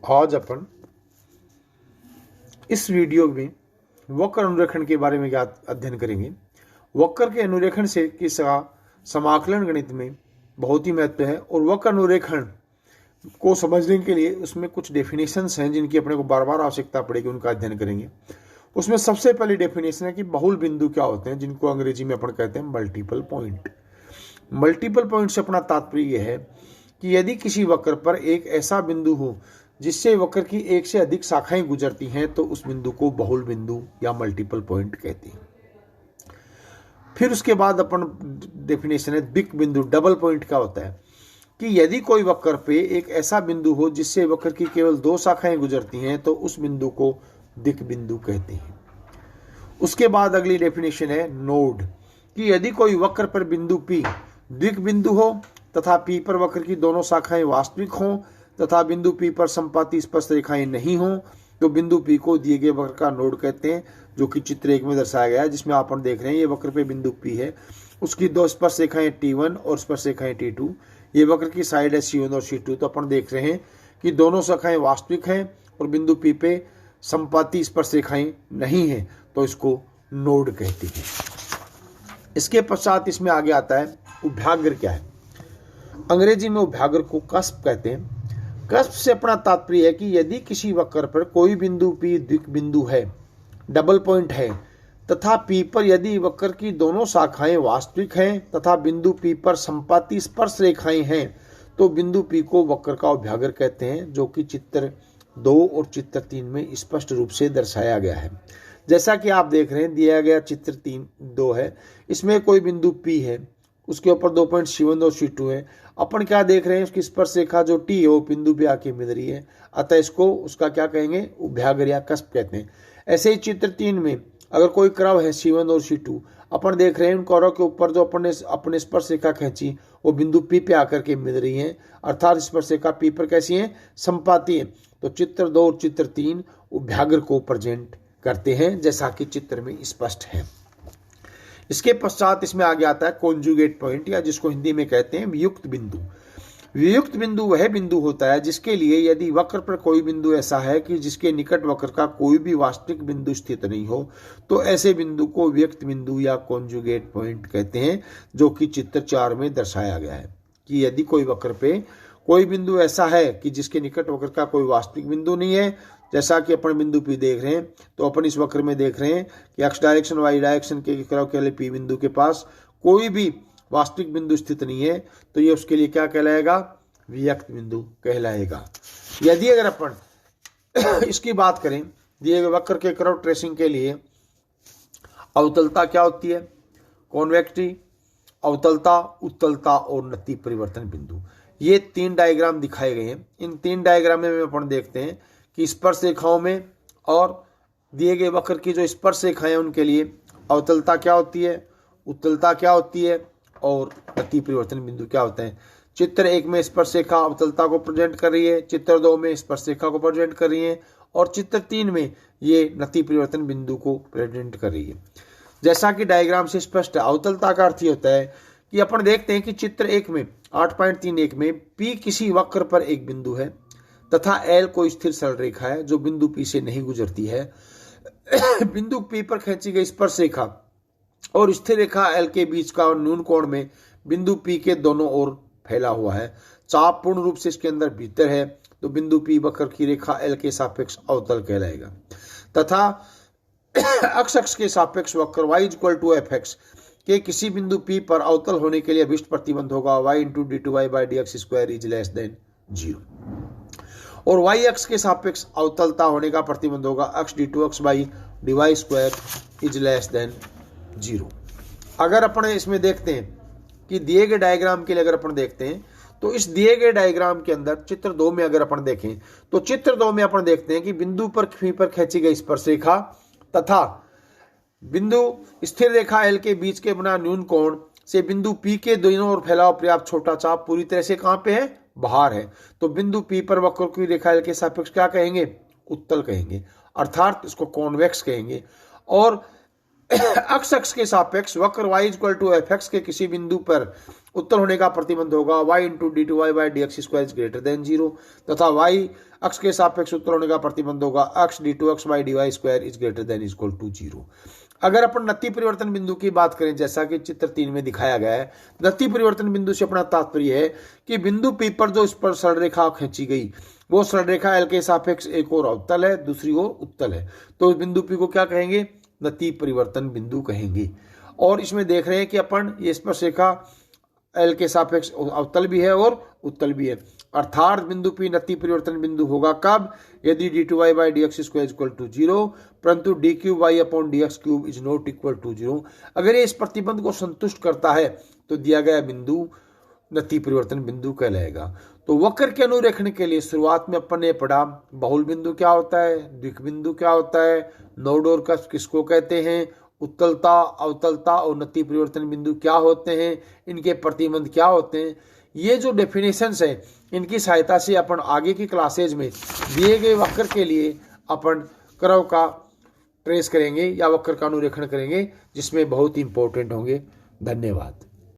आज अपन इस वीडियो में वक्र अनुरेखण के बारे में अध्ययन करेंगे। वक्र के अनुरेखण से किसका समाकलन गणित में बहुत ही महत्व है और वक्र अनुरेखण को समझने के लिए उसमें कुछ डेफिनेशंस हैं जिनकी अपने को बार बार आवश्यकता पड़ेगी, उनका अध्ययन करेंगे। उसमें सबसे पहली डेफिनेशन है कि बहुल बिंदु क्या होते हैं, जिनको अंग्रेजी में अपन कहते हैं मल्टीपल पॉइंट। मल्टीपल पॉइंट से अपना तात्पर्य यह है कि यदि किसी वक्र पर एक ऐसा बिंदु हो जिससे वक्र की एक से अधिक शाखाएं गुजरती हैं तो उस बिंदु को बहुल बिंदु या मल्टीपल पॉइंट कहते हैं। फिर उसके बाद अपन डेफिनेशन है द्विक बिंदु, डबल पॉइंट क्या होता है कि यदि कोई वक्र पे एक ऐसा बिंदु हो जिससे वक्र की केवल दो शाखाएं गुजरती हैं तो उस बिंदु को द्विक बिंदु कहते हैं। उसके बाद अगली डेफिनेशन है नोड, कि यदि कोई वक्र पर बिंदु P द्विक बिंदु हो तथा P पर वक्र की दोनों शाखाएं वास्तविक हों तथा बिंदु P पर संपाती स्पर्श रेखाएं नहीं हों तो बिंदु P को दिए गए वक्र का नोड कहते हैं, जो कि चित्र 1 में दर्शाया गया है, जिसमें अपन देख रहे हैं ये वक्र पे बिंदु P है, उसकी दो स्पर्श रेखाएं T1 और स्पर्श रेखाएं T2, ये वक्र की साइड है C1 और C2। तो अपन देख रहे हैं कि दोनों शाखाएं वास्तविक हैं और बिंदु P पे संपाती स्पर्श रेखाएं नहीं है, तो इसको नोड कहते हैं। इसके पश्चात इसमें आगे आता है उभयाग्र क्या है। अंग्रेजी में उभयाग्र को कस्प कहते हैं। कस्प से अपना तात्पर्य है कि यदि किसी वक्र पर कोई बिंदु P द्विक बिंदु है, डबल पॉइंट है, तथा P पर यदि वक्र की दोनों शाखाएं वास्तविक हैं तथा बिंदु P पर संपाती स्पर्श रेखाएं हैं तो बिंदु P को वक्र का उभयाग्र कहते हैं, जो कि चित्र 2 और चित्र 3 में स्पष्ट रूप से दर्शाया गया है। जैसा कि आप देख रहे हैं, दिया गया चित्र 2 है, इसमें कोई बिंदु P है, उसके ऊपर 2 पॉइंट C1 और C2 है। अपन क्या देख रहे हैं, उसकी स्पर्श रेखा जो T है वो बिंदु पे आके मिल रही है, अतः इसको उसका क्या कहेंगे, उभयाग्र या कस्प कहते हैं। ऐसे ही चित्र 3 में अगर कोई कर्व है C1 और C2, अपन देख रहे हैं उन कर्व के ऊपर जो अपन ने अपने स्पर्श रेखा खींची वो बिंदु P पे आकर के मिल रही है, अर्थात स्पर्श रेखा P पर कैसी है, संपाती है। तो चित्र 2 और चित्र 3 उभयाग्र को प्रेजेंट करते हैं, जैसा कि चित्र में स्पष्ट है। इसके पश्चात इसमें आगे आता है कॉन्जुगेट पॉइंट, या जिसको हिंदी में कहते हैं वियुक्त बिंदु। वियुक्त बिंदु वह बिंदु होता है जिसके लिए यदि वक्र पर कोई बिंदु ऐसा है कि जिसके निकट वक्र का कोई भी वास्तविक बिंदु स्थित नहीं हो तो ऐसे बिंदु को वियुक्त बिंदु या कॉन्जुगेट पॉइंट कहते हैं, जो कि चित्र 4 में दर्शाया गया है कि यदि कोई वक्र पे कोई बिंदु ऐसा है कि जिसके निकट वक्र का कोई वास्तविक बिंदु नहीं है, जैसा कि अपन बिंदु P देख रहे हैं, तो अपन इस वक्र में देख रहे हैं कि x डायरेक्शन y डायरेक्शन के कर्व के लिए P बिंदु के पास कोई भी वास्तविक बिंदु स्थित नहीं है, तो ये उसके लिए क्या कहलाएगा, वियुक्त बिंदु कहलाएगा। यदि अगर अपन इसकी बात करें, दिए गए वक्र के कर्व ट्रेसिंग के लिए अवतलता क्या होती है, कॉन्वेक्सिटी, अवतलता, उत्तलता और नति परिवर्तन बिंदु, ये 3 डायग्राम दिखाए गए हैं। इन 3 डायग्राम में अपन देखते हैं कि स्पर्श रेखाओं में और दिए गए वक्र की जो स्पर्श रेखाएं हैं उनके लिए अवतलता क्या होती है, उत्तलता क्या होती है और नति परिवर्तन बिंदु क्या होते हैं। चित्र 1 में स्पर्श रेखा अवतलता को प्रेजेंट कर रही है, चित्र 2 में स्पर्श रेखा को प्रेजेंट कर रही है और चित्र 3 में ये नति परिवर्तन बिंदु को प्रेजेंट कर रही है। जैसा कि डायग्राम से स्पष्ट है, अवतलता का अर्थ होता है कि अपन देखते हैं कि चित्र 1 में 8.31 में P किसी वक्र पर एक बिंदु है तथा L कोई स्थिर सरल रेखा है जो बिंदु P से नहीं गुजरती है। बिंदु P पर खींची गई स्पर्श रेखा और स्थिर रेखा L के बीच का न्यून कोण में बिंदु P के दोनों ओर फैला हुआ है। चाप पूर्ण रूप से इसके अंदर भीतर है, तो बिंदु P वक्र की रेखा L के सापेक्ष अवतल कहलाएगा तथा अक्ष के सापेक्ष वक्र y = fx के किसी बिंदु P पर अवतल होने के लिए अभिष्ट प्रतिबंध होगा y × d2y/dx² = 0 और y अक्ष के सापेक्ष अवतलता होने का प्रतिबंध होगा x d2x/dy² = 0। अगर अपन इसमें देखते हैं कि दिए गए डायग्राम के लिए अगर अपन देखते हैं तो इस दिए गए डायग्राम के अंदर चित्र 2 में अगर अपन देखें तो चित्र 2 में अपन देखते हैं कि बिंदु पर P पर खींची गई स्पर्श रेखा तथा बिंदु स्थिर रेखा L के बीच के बना न्यून कोण से बिंदु P के दोनों ओर फैला पर्याप्त छोटा चाप पूरी तरह से कहां पे है, बाहर है। तो बिंदु P पर वक्र की रेखा L के सापेक्ष क्या कहेंगे, उत्तल कहेंगे, अर्थात इसको कॉन्वेक्स कहेंगे। और अक्ष के सापेक्ष वक्र y = fx के किसी बिंदु पर उत्तल होने का प्रतिबंध होगा y into d two y by d x square is greater than 0, तथा y अक्ष के सापेक्ष उत्तल होने का प्रतिबंध होगा अक्ष d two x by d y square is greater than equal to 0। अगर अपन नति परिवर्तन बिंदु की बात करें, जैसा कि चित्र 3 में दिखाया गया है, नति परिवर्तन बिंदु से अपना तात्पर्य है कि बिंदु P पर जो इस पर सरल रेखा खींची गई वो सरल रेखा L के सापेक्ष एक और अवतल है, दूसरी ओर उत्तल है, तो इस बिंदु P को क्या कहेंगे? नति परिवर्तन बिंदु कहेंगे। और इसमें देख रहे हैं कि अपन ये स्पर्श रेखा L के सापेक्ष अवतल भी है और उत्तल भी है, अर्थात बिंदु P नति परिवर्तन बिंदु होगा कब? यदि d two y by d x square equal to 0 परंतु d cube y upon d x cube is not equal to 0। अगर ये इस प्रतिबंध को संतुष्ट करता है तो दिया गया बिंदु नति परिवर्तन बिंदु कहलाएगा। तो वक्र के अनुरेखण के लिए शुरुआत में अपन ने पढ़ा बहुल बिंदु क्या होता है, द्विक बिंदु क्या होता है, नोड और कस्प किसको कहते हैं, उत्तलता, अवतलता और नति परिवर्तन बिंदु क्या होते हैं, इनके प्रतिबंध क्या होते हैं। ये जो डेफिनेशंस है इनकी सहायता से अपन आगे की क्लासेज में दिए गए वक्र के लिए अपन कर्व का ट्रेस करेंगे या वक्र का अनुरेखण करेंगे, जिसमें बहुत ही इंपॉर्टेंट होंगे। धन्यवाद।